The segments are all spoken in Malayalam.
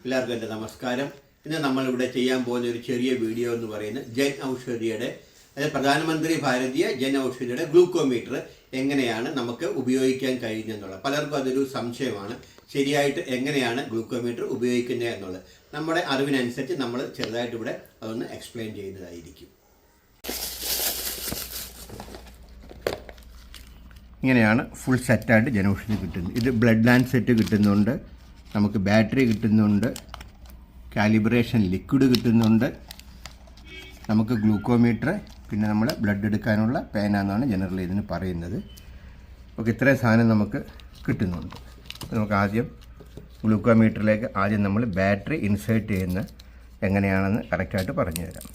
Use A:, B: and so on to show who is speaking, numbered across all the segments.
A: എല്ലാവർക്കും എൻ്റെ നമസ്കാരം. ഇന്ന് നമ്മളിവിടെ ചെയ്യാൻ പോകുന്ന ഒരു ചെറിയ വീഡിയോ എന്ന് പറയുന്നത് ജൻ ഔഷധിയുടെ അതായത് പ്രധാനമന്ത്രി ഭാരതീയ ജൻ ഔഷധിയുടെ ഗ്ലൂക്കോമീറ്റർ എങ്ങനെയാണ് നമുക്ക് ഉപയോഗിക്കാൻ കഴിയുന്നതെന്നുള്ളത്. പലർക്കും അതൊരു സംശയമാണ്, ശരിയായിട്ട് എങ്ങനെയാണ് ഗ്ലൂക്കോമീറ്റർ ഉപയോഗിക്കുന്നത് എന്നുള്ളത്. നമ്മുടെ അറിവിനനുസരിച്ച് നമ്മൾ ചെറുതായിട്ട് ഇവിടെ അതൊന്ന് എക്സ്പ്ലെയിൻ ചെയ്യുന്നതായിരിക്കും. ഇങ്ങനെയാണ് ഫുൾ സെറ്റായിട്ട് ജൻ ഔഷധി കിട്ടുന്നത്. ഇത് ബ്ലഡ് ലാൻഡ് സെറ്റ് കിട്ടുന്നുണ്ട്, നമുക്ക് ബാറ്ററി കിട്ടുന്നുണ്ട്, കാലിബ്രേഷൻ ലിക്വിഡ് കിട്ടുന്നുണ്ട്, നമുക്ക് ഗ്ലൂക്കോമീറ്റർ, പിന്നെ നമ്മൾ ബ്ലഡ് എടുക്കാനുള്ള പേന എന്നാണ് ജനറൽ ഇതിന് പറയുന്നത്. അപ്പോൾ ഇത്രയും സാധനം നമുക്ക് കിട്ടുന്നുണ്ട്. നമുക്ക് ആദ്യം ഗ്ലൂക്കോമീറ്ററിലേക്ക് ആദ്യം നമ്മൾ ബാറ്ററി ഇൻസേർട്ട് ചെയ്യുന്ന എങ്ങനെയാണെന്ന് കറക്റ്റായിട്ട് പറഞ്ഞു തരാം.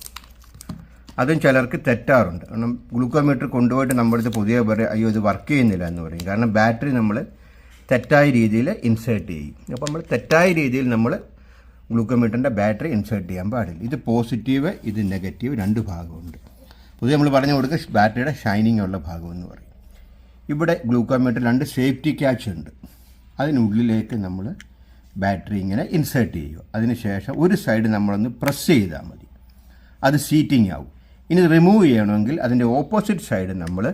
A: അതും ചിലർക്ക് തെറ്റാറുണ്ട്. കാരണം ഗ്ലൂക്കോമീറ്റർ കൊണ്ടുപോയിട്ട് നമ്മുടെ പുതിയ പറയും അയ്യോ ഇത് വർക്ക് ചെയ്യുന്നില്ല എന്ന് പറയും. കാരണം ബാറ്ററി നമ്മൾ തെറ്റായ രീതിയിൽ ഇൻസേർട്ട് ചെയ്യും. അപ്പോൾ നമ്മൾ തെറ്റായ രീതിയിൽ നമ്മൾ ഗ്ലൂക്കോമീറ്ററിൻ്റെ ബാറ്ററി ഇൻസേർട്ട് ചെയ്യാൻ പാടില്ല. ഇത് പോസിറ്റീവ്, ഇത് നെഗറ്റീവ്, രണ്ട് ഭാഗമുണ്ട്. പൊതുവെ നമ്മൾ പറഞ്ഞു കൊടുക്കുക ബാറ്ററിയുടെ ഷൈനിങ് ഉള്ള ഭാഗം എന്ന് പറയും. ഇവിടെ ഗ്ലൂക്കോമീറ്റർ രണ്ട് സേഫ്റ്റി ക്യാച്ച് ഉണ്ട്. അതിനുള്ളിലേക്ക് നമ്മൾ ബാറ്ററി ഇങ്ങനെ ഇൻസേർട്ട് ചെയ്യുക. അതിനുശേഷം ഒരു സൈഡ് നമ്മളൊന്ന് പ്രസ് ചെയ്താൽ മതി, അത് സീറ്റിംഗ് ആവും. ഇനി റിമൂവ് ചെയ്യണമെങ്കിൽ അതിൻ്റെ ഓപ്പോസിറ്റ് സൈഡ് നമ്മൾ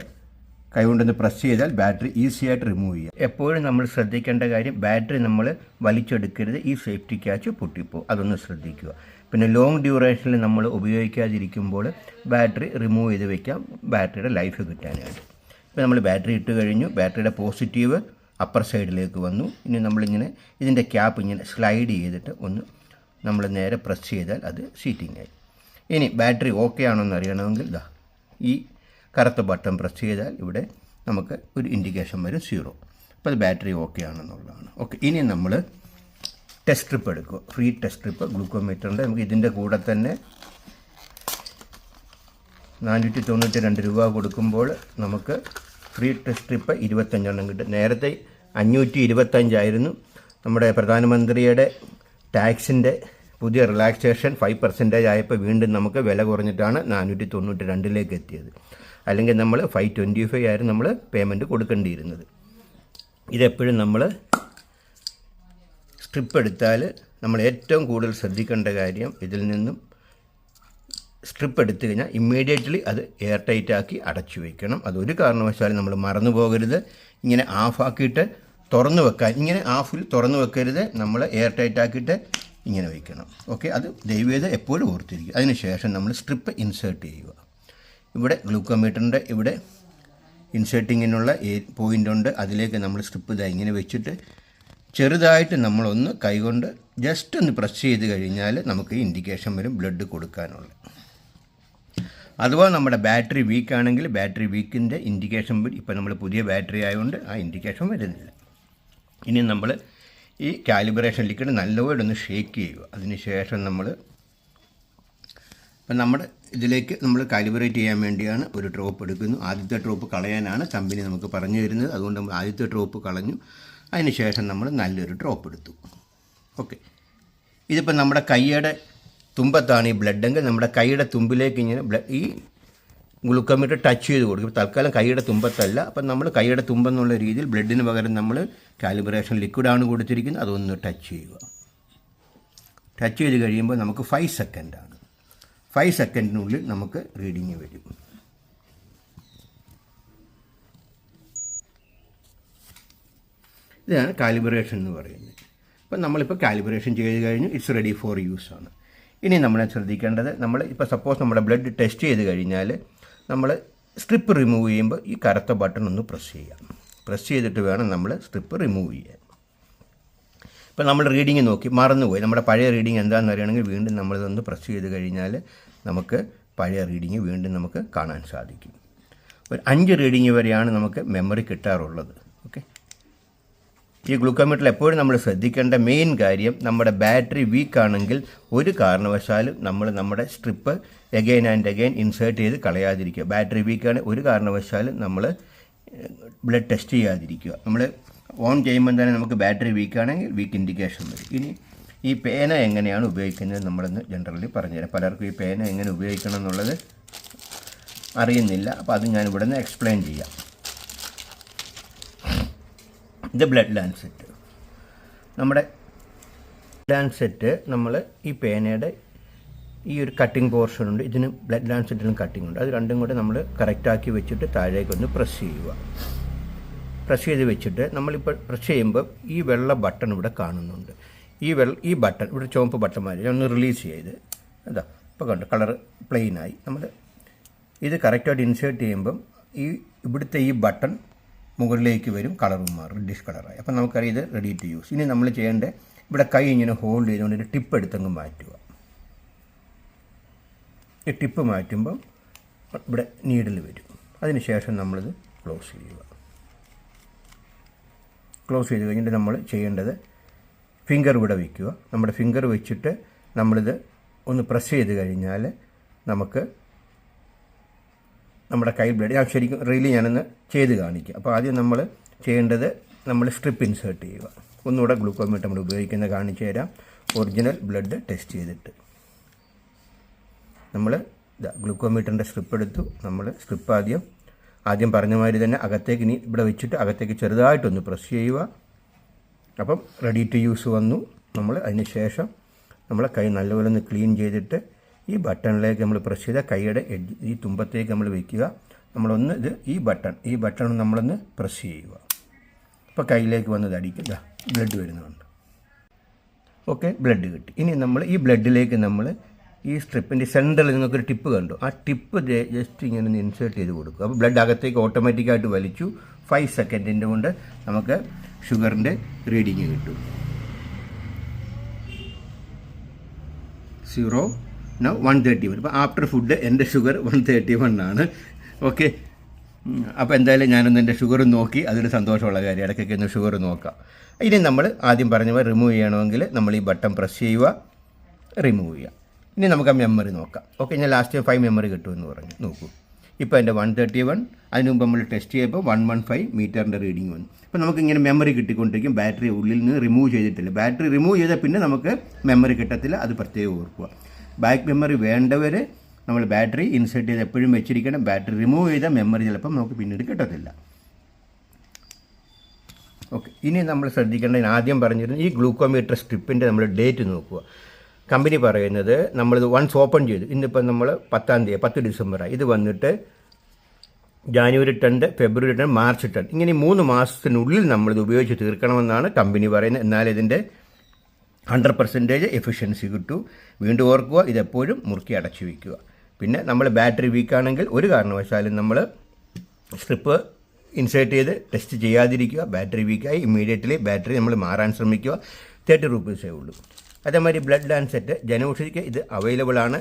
A: കൈകൊണ്ടൊന്ന് പ്രസ് ചെയ്താൽ ബാറ്ററി ഈസി ആയിട്ട് റിമൂവ് ചെയ്യാം. എപ്പോഴും നമ്മൾ ശ്രദ്ധിക്കേണ്ട കാര്യം ബാറ്ററി നമ്മൾ വലിച്ചെടുക്കരുത്, ഈ സേഫ്റ്റി ക്യാച്ച് പൊട്ടിപ്പോവും, അതൊന്ന് ശ്രദ്ധിക്കുക. പിന്നെ ലോങ് ഡ്യൂറേഷനിൽ നമ്മൾ ഉപയോഗിക്കാതിരിക്കുമ്പോൾ ബാറ്ററി റിമൂവ് ചെയ്ത് വെക്കാം, ബാറ്ററിയുടെ ലൈഫ് കിട്ടാനായിട്ട്. ഇപ്പോൾ നമ്മൾ ബാറ്ററി ഇട്ട് കഴിഞ്ഞു, ബാറ്ററിയുടെ പോസിറ്റീവ് അപ്പർ സൈഡിലേക്ക് വന്നു. ഇനി നമ്മളിങ്ങനെ ഇതിൻ്റെ ക്യാപ്പ് ഇങ്ങനെ സ്ലൈഡ് ചെയ്തിട്ട് ഒന്ന് നമ്മൾ നേരെ പ്രസ് ചെയ്താൽ അത് സീറ്റിംഗ് ആയി. ഇനി ബാറ്ററി ഓക്കെ ആണോ എന്ന് അറിയണമെങ്കിൽ ഈ കറുത്ത ബട്ടൺ പ്രസ് ചെയ്താൽ ഇവിടെ നമുക്ക് ഒരു ഇൻഡിക്കേഷൻ വരും 0. അപ്പോൾ അത് ബാറ്ററി ഓക്കെ ആണെന്നുള്ളതാണ്. ഓക്കെ, ഇനി നമ്മൾ ടെസ്റ്റ് സ്ട്രിപ്പ് എടുക്കുക, ഫ്രീ ടെസ്റ്റ് സ്ട്രിപ്പ് ഗ്ലൂക്കോമീറ്ററിൻ്റെ. നമുക്ക് ഇതിൻ്റെ കൂടെ തന്നെ 492 രൂപ കൊടുക്കുമ്പോൾ നമുക്ക് ഫ്രീ ടെസ്റ്റ് സ്ട്രിപ്പ് 25 കിട്ടും. നേരത്തെ 525 നമ്മുടെ പ്രധാനമന്ത്രിയുടെ ടാക്സിൻ്റെ പുതിയ റിലാക്സേഷൻ 5% ആയപ്പോൾ വീണ്ടും നമുക്ക് വില കുറഞ്ഞിട്ടാണ് 492 എത്തിയത്. അല്ലെങ്കിൽ നമ്മൾ 525 ആയിരുന്നു നമ്മൾ പേയ്മെൻറ്റ് കൊടുക്കേണ്ടിയിരുന്നത്. ഇതെപ്പോഴും നമ്മൾ സ്ട്രിപ്പ് എടുത്താൽ നമ്മൾ ഏറ്റവും കൂടുതൽ ശ്രദ്ധിക്കേണ്ട കാര്യം, ഇതിൽ നിന്നും സ്ട്രിപ്പ് എടുത്തു കഴിഞ്ഞാൽ ഇമ്മീഡിയറ്റ്ലി അത് എയർ ടൈറ്റാക്കി അടച്ചു വയ്ക്കണം. അതൊരു കാരണവശാലും നമ്മൾ മറന്നു പോകരുത്. ഇങ്ങനെ ആഫാക്കിയിട്ട് തുറന്നു വെക്കാൻ, ഇങ്ങനെ ഹാഫിൽ തുറന്നു വെക്കരുത്, നമ്മൾ എയർ ടൈറ്റാക്കിയിട്ട് ഇങ്ങനെ വയ്ക്കണം. ഓക്കെ, അത് ദയവേത് എപ്പോഴും ഓർത്തിരിക്കുക. അതിനുശേഷം നമ്മൾ സ്ട്രിപ്പ് ഇൻസേർട്ട് ചെയ്യുക. ഇവിടെ ഗ്ലൂക്കോമീറ്ററിൻ്റെ ഇവിടെ ഇൻസേർട്ടിങ്ങിനുള്ള പോയിൻ്റ് ഉണ്ട്, അതിലേക്ക് നമ്മൾ സ്ട്രിപ്പ് ഇങ്ങനെ വെച്ചിട്ട് ചെറുതായിട്ട് നമ്മളൊന്ന് കൈകൊണ്ട് ജസ്റ്റ് ഒന്ന് പ്രസ് ചെയ്ത് കഴിഞ്ഞാൽ നമുക്ക് ഇൻഡിക്കേഷൻ വരും ബ്ലഡ് കൊടുക്കാനുള്ള. അഥവാ നമ്മുടെ ബാറ്ററി വീക്കാണെങ്കിൽ ബാറ്ററി വീക്കിൻ്റെ ഇൻഡിക്കേഷൻ വരും. ഇപ്പോൾ നമ്മൾ പുതിയ ബാറ്ററി ആയതുകൊണ്ട് ആ ഇൻഡിക്കേഷൻ വരുന്നില്ല. ഇനി നമ്മൾ ഈ കാലിബ്രേഷൻ ലിക്വിഡ് നല്ലപോലെ ഒന്ന് ഷേക്ക് ചെയ്യുക. അതിനുശേഷം നമ്മൾ ഇപ്പം നമ്മുടെ ഇതിലേക്ക് നമ്മൾ കാലിബ്രേറ്റ് ചെയ്യാൻ വേണ്ടിയാണ് ഒരു ഡ്രോപ്പ് എടുക്കുന്നു. ആദ്യത്തെ ഡ്രോപ്പ് കളയാനാണ് കമ്പനി നമുക്ക് പറഞ്ഞു തരുന്നത്. അതുകൊണ്ട് നമ്മൾ ആദ്യത്തെ ഡ്രോപ്പ് കളഞ്ഞു. അതിനുശേഷം നമ്മൾ നല്ലൊരു ഡ്രോപ്പ് എടുത്തു. ഓക്കെ, ഇതിപ്പോൾ നമ്മുടെ കൈയുടെ തുമ്പത്താണ് ഈ ബ്ലഡെങ്കിൽ നമ്മുടെ കൈയുടെ തുമ്പിലേക്ക് ഇങ്ങനെ ഈ ഗ്ലൂക്കോമീറ്റർ ടച്ച് ചെയ്ത് കൊടുക്കും. തൽക്കാലം കൈയുടെ തുമ്പത്തല്ല. അപ്പം നമ്മൾ കൈയുടെ തുമ്പെന്നുള്ള രീതിയിൽ ബ്ലഡിന് പകരം നമ്മൾ കാലിബ്രേഷൻ ലിക്വിഡാണ് കൊടുത്തിരിക്കുന്നത്. അതൊന്ന് ടച്ച് ചെയ്യുക. ടച്ച് ചെയ്ത് കഴിയുമ്പോൾ നമുക്ക് 5 സെക്കൻഡാണ്. 5 സെക്കൻഡിനുള്ളിൽ നമുക്ക് റീഡിങ് വരും. ഇതാണ് കാലിബ്രേഷൻ എന്ന് പറയുന്നത്. അപ്പം നമ്മളിപ്പോൾ കാലിബ്രേഷൻ ചെയ്ത് കഴിഞ്ഞു, ഇറ്റ്സ് റെഡി ഫോർ യൂസ് ആണ്. ഇനി നമ്മളെ ശ്രദ്ധിക്കേണ്ടത്, നമ്മൾ ഇപ്പോൾ സപ്പോസ് നമ്മുടെ ബ്ലഡ് ടെസ്റ്റ് ചെയ്ത് കഴിഞ്ഞാൽ നമ്മൾ സ്ട്രിപ്പ് റിമൂവ് ചെയ്യുമ്പോൾ ഈ കറുത്ത ബട്ടൺ ഒന്ന് പ്രസ് ചെയ്യാം. പ്രസ് ചെയ്തിട്ട് വേണം നമ്മൾ സ്ട്രിപ്പ് റിമൂവ് ചെയ്യാൻ. ഇപ്പോൾ നമ്മൾ റീഡിങ് നോക്കി മറന്നുപോയി, നമ്മുടെ പഴയ റീഡിങ് എന്താണെന്ന് അറിയണമെങ്കിൽ വീണ്ടും നമ്മളിതൊന്ന് പ്രസ് ചെയ്ത് കഴിഞ്ഞാൽ നമുക്ക് പഴയ റീഡിങ് വീണ്ടും നമുക്ക് കാണാൻ സാധിക്കും. ഒരു 5 റീഡിങ് വരെയാണ് നമുക്ക് മെമ്മറി കിട്ടാറുള്ളത്. ഓക്കെ, ഈ ഗ്ലൂക്കോമീറ്ററിൽ എപ്പോഴും നമ്മൾ ശ്രദ്ധിക്കേണ്ട മെയിൻ കാര്യം, നമ്മുടെ ബാറ്ററി വീക്കാണെങ്കിൽ ഒരു കാരണവശാലും നമ്മൾ നമ്മുടെ strip again and again insert ചെയ്ത് കളയാതിരിക്കുക. ബാറ്ററി വീക്കാണ് ഒരു കാരണവശാലും നമ്മൾ ബ്ലഡ് ടെസ്റ്റ് ചെയ്യാതിരിക്കുക. നമ്മൾ ഓൺ ചെയ്യുമ്പോൾ തന്നെ നമുക്ക് ബാറ്ററി വീക്കാണെങ്കിൽ വീക്ക് ഇൻഡിക്കേഷൻ വരും. ഇനി ഈ പേന എങ്ങനെയാണ് ഉപയോഗിക്കുന്നത് നമ്മളൊന്ന് ജനറലി പറഞ്ഞുതരാം. പലർക്കും ഈ പേന എങ്ങനെ ഉപയോഗിക്കണം എന്നുള്ളത് അറിയുന്നില്ല. അപ്പോൾ അത് ഞാൻ ഇവിടെ നിന്ന് എക്സ്പ്ലെയിൻ ചെയ്യാം. ഇത് ബ്ലഡ് ലാൻസെറ്റ്. നമ്മുടെ ലാൻസെറ്റ് നമ്മൾ ഈ പേനയുടെ ഈ ഒരു കട്ടിംഗ് പോർഷൻ ഉണ്ട്, ഇതിന് ബ്ലഡ് ലാൻസെറ്റിനും കട്ടിംഗ് ഉണ്ട്. അത് രണ്ടും കൂടെ നമ്മൾ കറക്റ്റാക്കി വെച്ചിട്ട് താഴേക്കൊന്ന് പ്രസ് ചെയ്യുക. പ്രസ് ചെയ്ത് വെച്ചിട്ട് നമ്മളിപ്പോൾ പ്രസ് ചെയ്യുമ്പോൾ ഈ വെള്ള ബട്ടൺ ഇവിടെ കാണുന്നുണ്ട്. ഈ ബട്ടൺ ഇവിടെ ചുവപ്പ് ബട്ടൺ മാറി ഒന്ന് റിലീസ് ചെയ്ത് അതാ ഇപ്പോൾ കണ്ടു കളർ പ്ലെയിനായി. നമ്മൾ ഇത് കറക്റ്റായിട്ട് ഇൻസേർട്ട് ചെയ്യുമ്പം ഇവിടുത്തെ ഈ ബട്ടൺ മുകളിലേക്ക് വരും, കളറും മാറും, റെഡിഷ് കളറായി. അപ്പം നമുക്കറിയാം ഇത് റെഡി ടു യൂസ്. ഇനി നമ്മൾ ചെയ്യേണ്ടത് ഇവിടെ കൈ ഇങ്ങനെ ഹോൾഡ് ചെയ്തുകൊണ്ട് ഒരു ടിപ്പ് എടുത്തങ്ങ് മാറ്റുക. ഈ ടിപ്പ് മാറ്റുമ്പം ഇവിടെ നീഡിൽ വരും. അതിനുശേഷം നമ്മളിത് ക്ലോസ് ചെയ്യുക. ക്ലോസ് ചെയ്ത് കഴിഞ്ഞിട്ട് നമ്മൾ ചെയ്യേണ്ടത് ഫിംഗർ ഇവിടെ വയ്ക്കുക. നമ്മുടെ ഫിംഗർ വെച്ചിട്ട് നമ്മളിത് ഒന്ന് പ്രസ് ചെയ്ത് കഴിഞ്ഞാൽ നമുക്ക് നമ്മുടെ കൈ ബ്ലഡ് ഞാൻ ശരിക്കും റിയലി ഞാനൊന്ന് ചെയ്ത് കാണിക്കാം. അപ്പോൾ ആദ്യം നമ്മൾ ചെയ്യേണ്ടത് നമ്മൾ സ്ട്രിപ്പ് ഇൻസേർട്ട് ചെയ്യുക. ഒന്നുകൂടെ ഗ്ലൂക്കോമീറ്റർ നമ്മൾ ഉപയോഗിക്കുന്നത് കാണിച്ചു തരാം. ഒറിജിനൽ ബ്ലഡ് ടെസ്റ്റ് ചെയ്തിട്ട് നമ്മൾ ഗ്ലൂക്കോമീറ്ററിൻ്റെ സ്ട്രിപ്പ് എടുത്തു. നമ്മൾ സ്ട്രിപ്പ് ആദ്യം പറഞ്ഞ മാതിരി തന്നെ അകത്തേക്ക് ഇനി ഇവിടെ വെച്ചിട്ട് അകത്തേക്ക് ചെറുതായിട്ടൊന്ന് പ്രസ് ചെയ്യുക. അപ്പം റെഡി ടു യൂസ് വന്നു. നമ്മൾ അതിന് ശേഷം നമ്മളെ കൈ നല്ലപോലെ ഒന്ന് ക്ലീൻ ചെയ്തിട്ട് ഈ ബട്ടണിലേക്ക് നമ്മൾ പ്രസ് ചെയ്താൽ കൈയുടെ എഡ്ജ് ഈ തുമ്പത്തേക്ക് നമ്മൾ വയ്ക്കുക. നമ്മളൊന്ന് ഈ ബട്ടൺ നമ്മളൊന്ന് പ്രസ് ചെയ്യുക. ഇപ്പോൾ കയ്യിലേക്ക് വന്നത് അടിക്കുക, ബ്ലഡ് വരുന്നുണ്ട്. ഓക്കെ, ബ്ലഡ് കിട്ടി. ഇനി നമ്മൾ ഈ ബ്ലഡിലേക്ക് നമ്മൾ ഈ സ്ട്രിപ്പിൻ്റെ സെൻറ്ററിൽ നിങ്ങൾക്കൊരു ടിപ്പ് കണ്ടു. ആ ടിപ്പ് ജസ്റ്റ് ഇങ്ങനെ ഒന്ന് ഇൻസേർട്ട് ചെയ്ത് കൊടുക്കുക. അപ്പോൾ ബ്ലഡ് അകത്തേക്ക് ഓട്ടോമാറ്റിക്കായിട്ട് വലിച്ചു. 5 സെക്കൻഡിൻ്റെ കൊണ്ട് നമുക്ക് ഷുഗറിൻ്റെ റീഡിങ് കിട്ടും. 0 now 131. അപ്പോൾ ആഫ്റ്റർ ഫുഡ് എൻ്റെ ഷുഗർ 131 ആണ്. ഓക്കെ, അപ്പോൾ എന്തായാലും ഞാനൊന്ന് എൻ്റെ ഷുഗർ നോക്കി, അതൊരു സന്തോഷമുള്ള കാര്യം. ഇടയ്ക്കൊക്കെ ഒന്ന് ഷുഗർ നോക്കാം. ഇനി നമ്മൾ ആദ്യം പറഞ്ഞ പോലെ റിമൂവ് ചെയ്യണമെങ്കിൽ നമ്മൾ ഈ ബട്ടൺ പ്രസ് ചെയ്യുക, റിമൂവ് ചെയ്യുക. ഇനി നമുക്ക് ആ മെമ്മറി നോക്കാം. ഓക്കെ, ഞാൻ ലാസ്റ്റ് 5 മെമ്മറി കിട്ടുമെന്ന് പറഞ്ഞു. നോക്കൂ, ഇപ്പോൾ എൻ്റെ 131. അതിന് മുമ്പ് നമ്മൾ ടെസ്റ്റ് ചെയ്തപ്പോൾ 115 മീറ്ററിൻ്റെ റീഡിങ് വന്നു. അപ്പോൾ നമുക്കിങ്ങനെ മെമ്മറി കിട്ടിക്കൊണ്ടിരിക്കും. ബാറ്ററി ഉള്ളിൽ നിന്ന് റിമൂവ് ചെയ്തിട്ടില്ല. ബാറ്ററി റിമൂവ് ചെയ്താൽ പിന്നെ നമുക്ക് മെമ്മറി കിട്ടത്തില്ല. അത് പ്രത്യേകം ഓർക്കുക. ബാക്ക് മെമ്മറി വേണ്ടവർ നമ്മൾ ബാറ്ററി ഇൻസേർട്ട് ചെയ്ത് എപ്പോഴും വെച്ചിരിക്കണം. ബാറ്ററി റിമൂവ് ചെയ്താൽ മെമ്മറി ചിലപ്പം നമുക്ക് പിന്നീട് കിട്ടത്തില്ല. ഓക്കെ, ഇനി നമ്മൾ ശ്രദ്ധിക്കേണ്ടത് ആദ്യം പറഞ്ഞിരുന്നു ഈ ഗ്ലൂക്കോമീറ്റർ സ്ട്രിപ്പിൻ്റെ നമ്മൾ ഡേറ്റ് നോക്കുക. കമ്പനി പറയുന്നത് നമ്മളിത് വൺസ് ഓപ്പൺ ചെയ്തു. ഇന്നിപ്പം നമ്മൾ 10 ഡിസംബറായി. ഇത് വന്നിട്ട് ജാനുവരി 10, ഫെബ്രുവരി 10, മാർച്ച് 10 ഇങ്ങനെ 3 മാസത്തിനുള്ളിൽ നമ്മളിത് ഉപയോഗിച്ച് തീർക്കണമെന്നാണ് കമ്പനി പറയുന്നത്. എന്നാൽ ഇതിൻ്റെ 100% എഫിഷ്യൻസി കിട്ടൂ. വീണ്ടും ഓർക്കുക, ഇതെപ്പോഴും മുറുക്കി അടച്ചു വയ്ക്കുക. പിന്നെ നമ്മൾ ബാറ്ററി വീക്കാണെങ്കിൽ ഒരു കാരണവശാലും നമ്മൾ സ്ട്രിപ്പ് ഇൻസേർട്ട് ചെയ്ത് ടെസ്റ്റ് ചെയ്യാതിരിക്കുക. ബാറ്ററി വീക്കായി ഇമ്മീഡിയറ്റ്ലി ബാറ്ററി നമ്മൾ മാറാൻ ശ്രമിക്കുക. 30 രൂപീസേ ഉള്ളൂ. അതേമാതിരി ബ്ലഡ് ലാൻസെറ്റ് ജനൌഷധിക്ക് ഇത് അവൈലബിൾ ആണ്.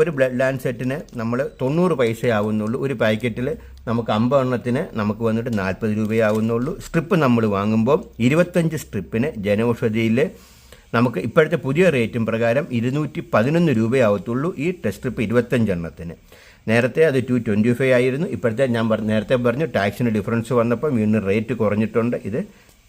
A: ഒരു ബ്ലഡ് ലാൻസെറ്റിന് നമ്മൾ 90 പൈസ ആവുന്നുള്ളൂ. ഒരു പാക്കറ്റിൽ നമുക്ക് 50 എണ്ണത്തിന് നമുക്ക് വന്നിട്ട് 40 രൂപയാവുന്നുള്ളൂ. സ്ട്രിപ്പ് നമ്മൾ വാങ്ങുമ്പോൾ 25 സ്ട്രിപ്പിന് ജനൌഷധിയിൽ നമുക്ക് ഇപ്പോഴത്തെ പുതിയ റേറ്റും പ്രകാരം 211 രൂപയാവത്തുള്ളൂ ഈ ടെസ്റ്റ് സ്ട്രിപ്പ് 25 എണ്ണത്തിന്. നേരത്തെ അത് 225 ആയിരുന്നു. ഇപ്പോഴത്തെ ഞാൻ നേരത്തെ പറഞ്ഞു ടാക്സിന് ഡിഫറൻസ് വന്നപ്പോൾ വീണ്ടും റേറ്റ് കുറഞ്ഞിട്ടുണ്ട്. ഇത്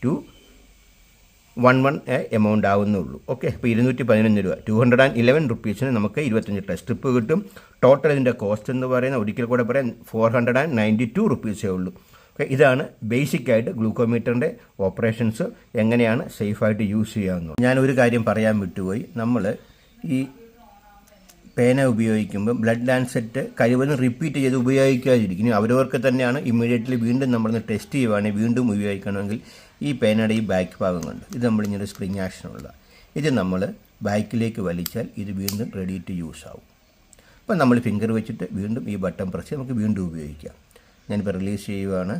A: 211 എമൗണ്ട് ആവുന്നുള്ളൂ. ഓക്കെ, അപ്പോൾ 211 രൂപ 211 റുപ്പീസിന് നമുക്ക് 25 ടെസ്റ്റ് സ്ട്രിപ്പ് കിട്ടും. ടോട്ടൽ ഇതിൻ്റെ കോസ്റ്റ് എന്ന് പറയുന്നത് ഒരിക്കൽ കൂടെ പറയാൻ 492 റുപ്പീസേ ഉള്ളൂ. ഓക്കെ, ഇതാണ് ബേസിക്കായിട്ട് ഗ്ലൂക്കോമീറ്ററിൻ്റെ ഓപ്പറേഷൻസ് എങ്ങനെയാണ് സേഫായിട്ട് യൂസ് ചെയ്യാവുന്നത്. ഞാനൊരു കാര്യം പറയാൻ വിട്ടുപോയി. നമ്മൾ ഈ പേന ഉപയോഗിക്കുമ്പോൾ ബ്ലഡ് ലാൻസെറ്റ് കഴിവതും റിപ്പീറ്റ് ചെയ്ത് ഉപയോഗിക്കാതിരിക്കും. അവരവർക്ക് തന്നെയാണ് ഇമ്മീഡിയറ്റ്ലി വീണ്ടും നമ്മളൊന്ന് ടെസ്റ്റ് ചെയ്യുവാണെങ്കിൽ വീണ്ടും ഉപയോഗിക്കണമെങ്കിൽ ഈ പേനയുടെ ഈ ബാക്ക് ഭാഗം കണ്ട് ഇത് നമ്മളിങ്ങനെ സ്പ്രിങ് ആക്ഷനുള്ള ഇത് നമ്മൾ ബാക്കിലേക്ക് വലിച്ചാൽ ഇത് വീണ്ടും റെഡി ടു യൂസ് ആവും. അപ്പം നമ്മൾ ഫിംഗർ വെച്ചിട്ട് വീണ്ടും ഈ ബട്ടൺ പ്രസ് നമുക്ക് വീണ്ടും ഉപയോഗിക്കാം. ഞാനിപ്പോൾ റിലീസ് ചെയ്യുവാണ്.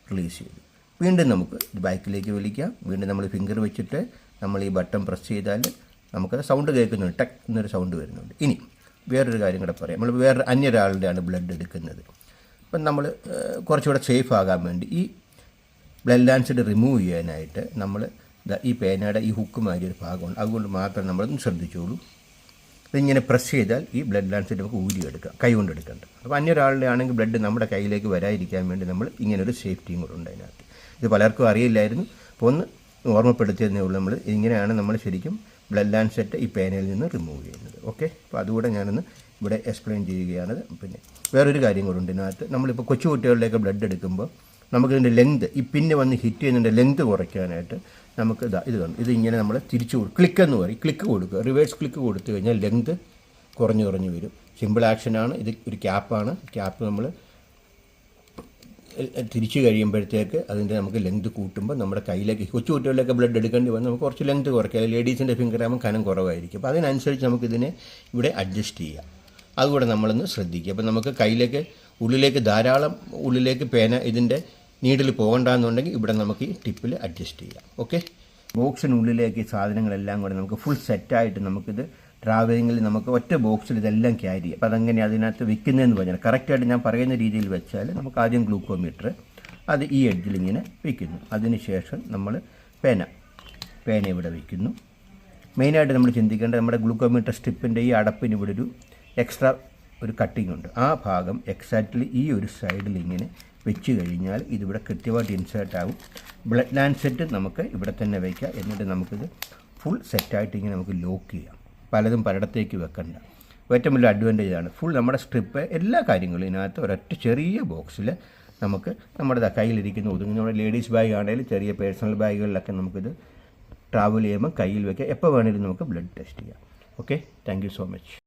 A: റിലീസ് ചെയ്തു. വീണ്ടും നമുക്ക് ഇത് ബാക്കിലേക്ക് വലിക്കാം. വീണ്ടും നമ്മൾ ഫിംഗർ വെച്ചിട്ട് നമ്മൾ ഈ ബട്ടൺ പ്രസ് ചെയ്താൽ നമുക്കത് സൗണ്ട് കേൾക്കുന്നുണ്ട്. ടക്ക് എന്നൊരു സൗണ്ട് വരുന്നുണ്ട്. ഇനി വേറൊരു കാര്യം കൂടെ പറയാം. നമ്മൾ വേറെ അന്യൊരാളുടെയാണ് ബ്ലഡ് എടുക്കുന്നത്. അപ്പം നമ്മൾ കുറച്ചുകൂടെ സേഫ് ആകാൻ വേണ്ടി ഈ ബ്ലഡ് ലാൻസെറ്റ് റിമൂവ് ചെയ്യാനായിട്ട് നമ്മൾ ഈ പേനയുടെ ഈ ഹുക്ക് മാതിരി ഒരു ഭാഗമുണ്ട്. അതുകൊണ്ട് മാത്രം നമ്മളൊന്ന് ശ്രദ്ധിച്ചോളൂ. ഇതിങ്ങനെ പ്രസ് ചെയ്താൽ ഈ ബ്ലഡ് ലാൻസെറ്റ് നമുക്ക് ഊരിയെടുക്കാം, കൈ കൊണ്ട് എടുക്കേണ്ട. അപ്പോൾ അന്യൊരാളുടെ ആണെങ്കിൽ ബ്ലഡ് നമ്മുടെ കയ്യിലേക്ക് വരാതിരിക്കാൻ വേണ്ടി നമ്മൾ ഇങ്ങനൊരു സേഫ്റ്റിയും കൂടെ ഉണ്ട് അതിനകത്ത്. ഇത് പലർക്കും അറിയില്ലായിരുന്നു. അപ്പോൾ ഒന്ന് ഓർമ്മപ്പെടുത്തിയതേ ഉള്ളൂ. ഇങ്ങനെയാണ് നമ്മൾ ശരിക്കും ബ്ലഡ് ലാൻസെറ്റ് ഈ പേനയിൽ നിന്ന് റിമൂവ് ചെയ്യുന്നത്. ഓക്കെ, അപ്പോൾ അതുകൂടെ ഞാനൊന്ന് ഇവിടെ എക്സ്പ്ലെയിൻ ചെയ്യുകയാണ്. പിന്നെ വേറൊരു കാര്യം കൂടെ ഉണ്ട് ഇതിനകത്ത്. നമ്മളിപ്പോൾ കൊച്ചുകുട്ടികളിലേക്ക് ബ്ലഡ് എടുക്കുമ്പോൾ നമുക്കിതിൻ്റെ ലെങ്ത് ഈ പിന്നെ വന്ന് ഹിറ്റ് ചെയ്യുന്നതിൻ്റെ ലെങ്ത് കുറയ്ക്കാനായിട്ട് നമുക്ക് ഇത് കാണും. ഇതിങ്ങനെ നമ്മൾ തിരിച്ചു ക്ലിക്ക് എന്ന് പറയും, ക്ലിക്ക് കൊടുക്കുക, റിവേഴ്സ് ക്ലിക്ക് കൊടുത്തു കഴിഞ്ഞാൽ ലെങ്ത് കുറഞ്ഞു വരും. സിമ്പിൾ ആക്ഷനാണ്. ഇത് ഒരു ക്യാപ്പാണ്. ക്യാപ്പ് നമ്മൾ തിരിച്ചു കഴിയുമ്പോഴത്തേക്ക് അതിൻ്റെ നമുക്ക് ലെങ്ത് കൂട്ടുമ്പോൾ നമ്മുടെ കയ്യിലേക്ക് കൊച്ചു കുട്ടികളിലൊക്കെ ബ്ലഡ് എടുക്കേണ്ടി വന്ന് നമുക്ക് കുറച്ച് ലെങ്ത് കുറയ്ക്കുക. ലേഡീസിൻ്റെ ഫിംഗർ ആകുമ്പോൾ കനം കുറവായിരിക്കും. അപ്പോൾ അതിനനുസരിച്ച് നമുക്കിതിനെ ഇവിടെ അഡ്ജസ്റ്റ് ചെയ്യാം. അതുകൂടെ നമ്മളൊന്ന് ശ്രദ്ധിക്കുക. അപ്പോൾ നമുക്ക് കയ്യിലേക്ക് ഉള്ളിലേക്ക് ധാരാളം പേന ഇതിൻ്റെ നീഡിൽ പോകണ്ടെന്നുണ്ടെങ്കിൽ ഇവിടെ നമുക്ക് ഈ ടിപ്പിൽ അഡ്ജസ്റ്റ് ചെയ്യാം. ഓക്കെ, ബോക്സിനുള്ളിലേക്ക് ഈ സാധനങ്ങളെല്ലാം കൂടെ നമുക്ക് ഫുൾ സെറ്റായിട്ട് നമുക്കിത് ട്രാവലിങ്ങിൽ നമുക്ക് ഒറ്റ ബോക്സിൽ ഇതെല്ലാം ക്യാരി ചെയ്യാം. അപ്പോൾ അതങ്ങനെ അതിനകത്ത് വെക്കുന്നതെന്ന് പറഞ്ഞാൽ കറക്റ്റായിട്ട് ഞാൻ പറയുന്ന രീതിയിൽ വെച്ചാൽ നമുക്ക് ആദ്യം ഗ്ലൂക്കോമീറ്റർ അത് ഈ എഡ്ജിൽ ഇങ്ങനെ വയ്ക്കുന്നു. അതിനുശേഷം നമ്മൾ പേന ഇവിടെ വയ്ക്കുന്നു. മെയിനായിട്ട് നമ്മൾ ചിന്തിക്കേണ്ടത് നമ്മുടെ ഗ്ലൂക്കോമീറ്റർ സ്ട്രിപ്പിൻ്റെ ഈ അടപ്പിന് ഇവിടെ ഒരു എക്സ്ട്രാ ഒരു കട്ടിംഗ് ഉണ്ട്. ആ ഭാഗം എക്സാക്ട്ലി ഈ ഒരു സൈഡിൽ ഇങ്ങനെ വെച്ച് കഴിഞ്ഞാൽ ഇതിവിടെ കൃത്യമായിട്ട് ഇൻസേർട്ട് ആകും. ബ്ലഡ് ലാൻസെറ്റ് നമുക്ക് ഇവിടെ തന്നെ വയ്ക്കാം. എന്നിട്ട് നമുക്കിത് ഫുൾ സെറ്റായിട്ട് ഇങ്ങനെ നമുക്ക് ലോക്ക് ചെയ്യാം. പലയിടത്തേക്ക് വെക്കണ്ട. ഏറ്റവും വലിയ അഡ്വാൻറ്റേജ് ആണ്. ഫുൾ നമ്മുടെ സ്ട്രിപ്പ് എല്ലാ കാര്യങ്ങളും ഇതിനകത്ത് ഒരൊറ്റ ചെറിയ ബോക്സിൽ നമുക്ക് നമ്മുടെ കയ്യിലിരിക്കുന്ന ഒതുങ്ങുന്ന ലേഡീസ് ബാഗ് ആണെങ്കിലും ചെറിയ പേഴ്സണൽ ബാഗുകളിലൊക്കെ നമുക്കിത് ട്രാവൽ ചെയ്യുമ്പോൾ കയ്യിൽ വയ്ക്കാം. എപ്പോൾ വേണമെങ്കിലും നമുക്ക് ബ്ലഡ് ടെസ്റ്റ് ചെയ്യാം. Okay, thank you so much.